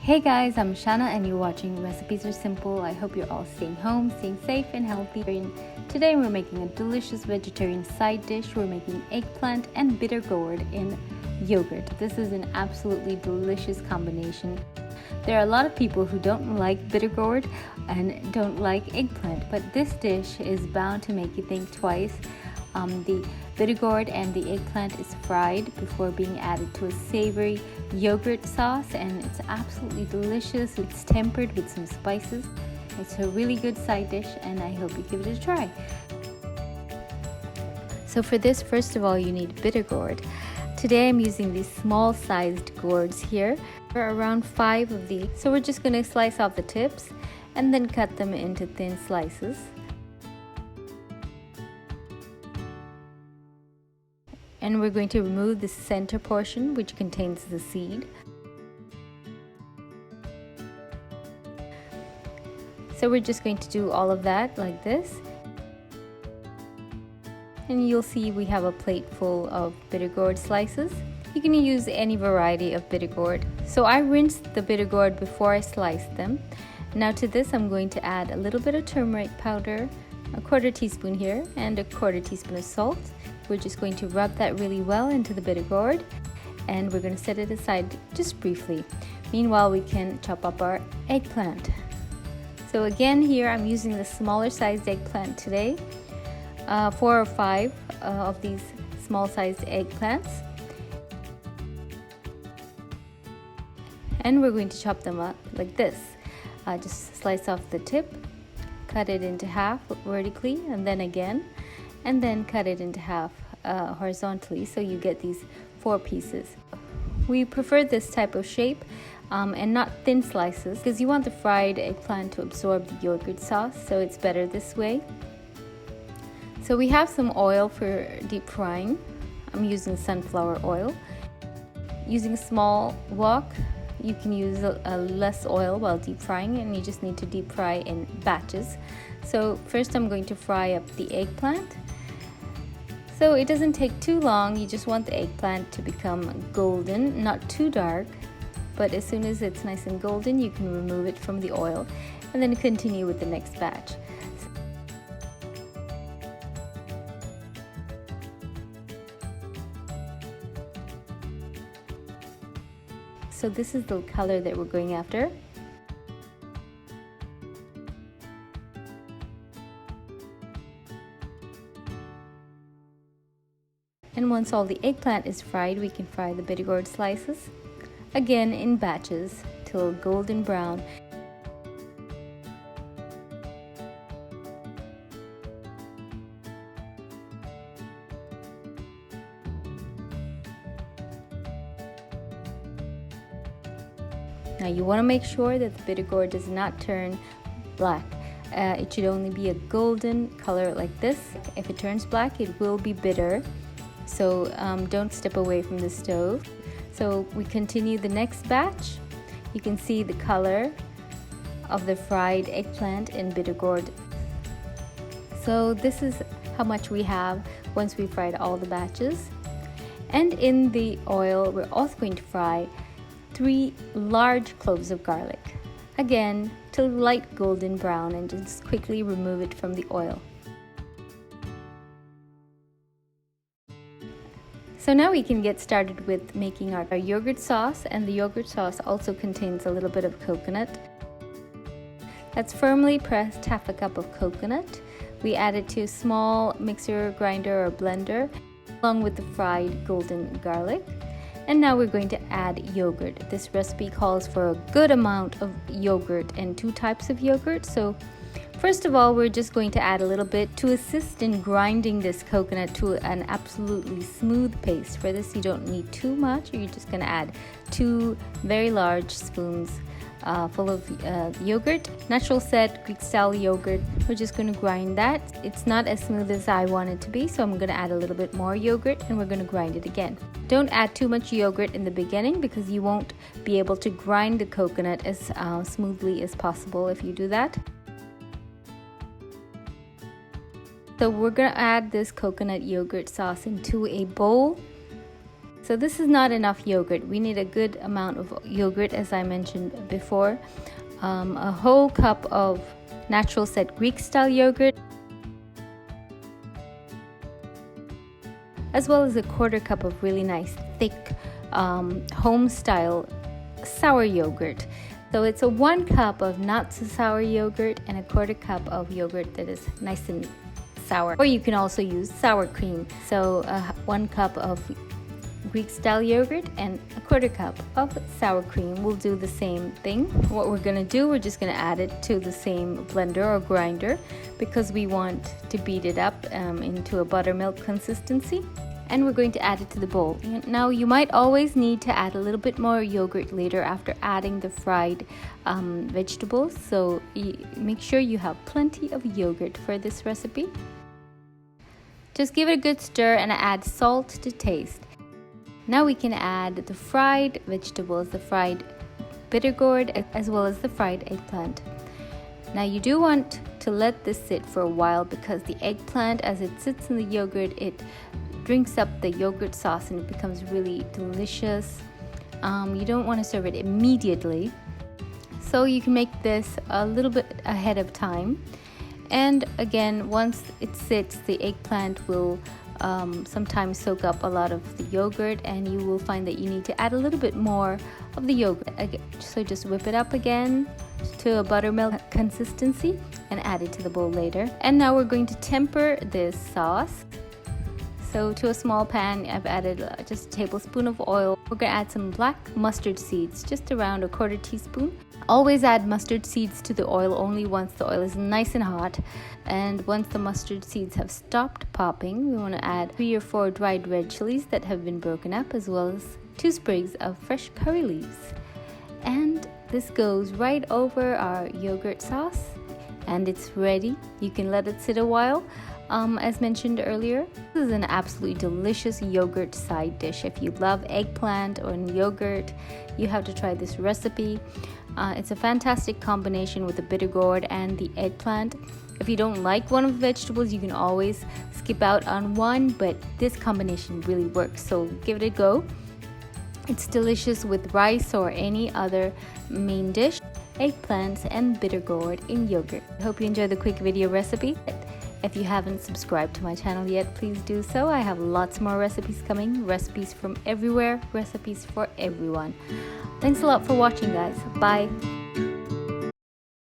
Hey guys, I'm Shana and you're watching Recipes Are Simple. I hope you're all staying home, staying safe and healthy. Today we're making a delicious vegetarian side dish. We're making eggplant and bitter gourd in yogurt. This is an absolutely delicious combination. There are a lot of people who don't like bitter gourd and don't like eggplant, but this dish is bound to make you think twice. The bittergourd and the eggplant is fried before being added to a savory yogurt sauce, and it's absolutely delicious. It's tempered with some spices. It's a really good side dish and I hope you give it a try. So for this, first of all, you need bittergourd. Today I'm using these small sized gourds here. There are around 5 of these. So we're just going to slice off the tips and then cut them into thin slices. And we're going to remove the center portion, which contains the seed. So we're just going to do all of that like this. And you'll see we have a plate full of bittergourd slices. You can use any variety of bittergourd. So I rinsed the bittergourd before I sliced them. Now to this I'm going to add a little bit of turmeric powder, a 1/4 teaspoon here, and a 1/4 teaspoon of salt. We're just going to rub that really well into the bittergourd and we're going to set it aside just briefly. Meanwhile, we can chop up our eggplant. So again, here I'm using the smaller sized eggplant today, 4 or 5 of these small sized eggplants. And we're going to chop them up like this. Just slice off the tip, cut it into half vertically and then again, and then cut it into half horizontally, so you get these 4 pieces. We prefer this type of shape and not thin slices because you want the fried eggplant to absorb the yogurt sauce, so it's better this way. So we have some oil for deep frying. I'm using sunflower oil. Using a small wok, you can use less oil while deep frying, and you just need to deep fry in batches. So first I'm going to fry up the eggplant. So it doesn't take too long. You just want the eggplant to become golden, not too dark, but as soon as it's nice and golden, you can remove it from the oil and then continue with the next batch. So this is the color that we're going after. And once all the eggplant is fried, we can fry the bittergourd slices, again in batches till golden brown. Now you want to make sure that the bittergourd does not turn black. It should only be a golden color like this. If it turns black, it will be bitter. So don't step away from the stove. So we continue the next batch. You can see the color of the fried eggplant and bittergourd. So this is how much we have once we fried all the batches. And in the oil, we're also going to fry 3 large cloves of garlic. Again, till light golden brown, and just quickly remove it from the oil. So now we can get started with making our yogurt sauce, and the yogurt sauce also contains a little bit of coconut. That's firmly pressed 1/2 cup of coconut. We add it to a small mixer, grinder or blender along with the fried golden garlic. And now we're going to add yogurt. This recipe calls for a good amount of yogurt and 2 types of yogurt. So first of all, we're just going to add a little bit to assist in grinding this coconut to an absolutely smooth paste. For this, you don't need too much. You're just going to add 2 very large spoons full of yogurt, natural set Greek style yogurt. We're just going to grind that. It's not as smooth as I want it to be, so I'm going to add a little bit more yogurt and we're going to grind it again. Don't add too much yogurt in the beginning because you won't be able to grind the coconut as smoothly as possible if you do that. So we're going to add this coconut yogurt sauce into a bowl. So this is not enough yogurt. We need a good amount of yogurt, as I mentioned before. A whole cup of natural set Greek style yogurt, as well as a quarter cup of really nice thick home style sour yogurt. So it's a 1 cup of not so sour yogurt and a quarter cup of yogurt that is nice and sour. Or you can also use sour cream. So 1 cup of Greek style yogurt and a quarter cup of sour cream. We'll do the same thing. What we're going to do, we're just going to add it to the same blender or grinder because we want to beat it up into a buttermilk consistency. And we're going to add it to the bowl. Now you might always need to add a little bit more yogurt later after adding the fried vegetables, so make sure you have plenty of yogurt for this recipe. Just give it a good stir and add salt to taste. Now we can add the fried vegetables, the fried bittergourd as well as the fried eggplant. Now you do want to let this sit for a while because the eggplant, as it sits in the yogurt, it drinks up the yogurt sauce and it becomes really delicious. You don't want to serve it immediately, so you can make this a little bit ahead of time. And again, once it sits, the eggplant will sometimes soak up a lot of the yogurt, and you will find that you need to add a little bit more of the yogurt. So just whip it up again to a buttermilk consistency and add it to the bowl later. And now we're going to temper this sauce. So to a small pan, I've added just a tablespoon of oil. We're going to add some black mustard seeds, just around a quarter teaspoon. Always add mustard seeds to the oil only once the oil is nice and hot. And once the mustard seeds have stopped popping, we want to add 3 or 4 dried red chilies that have been broken up, as well as 2 sprigs of fresh curry leaves. And this goes right over our yogurt sauce, and it's ready. You can let it sit a while. As mentioned earlier, this is an absolutely delicious yogurt side dish. If you love eggplant or yogurt, you have to try this recipe. It's a fantastic combination with the bittergourd and the eggplant. If you don't like one of the vegetables, you can always skip out on one, but this combination really works, so give it a go. It's delicious with rice or any other main dish. Eggplants and bittergourd in yogurt. I hope you enjoyed the quick video recipe. If you haven't subscribed to my channel yet, please do so. I have lots more recipes coming, recipes from everywhere, recipes for everyone. Thanks a lot for watching, guys. Bye.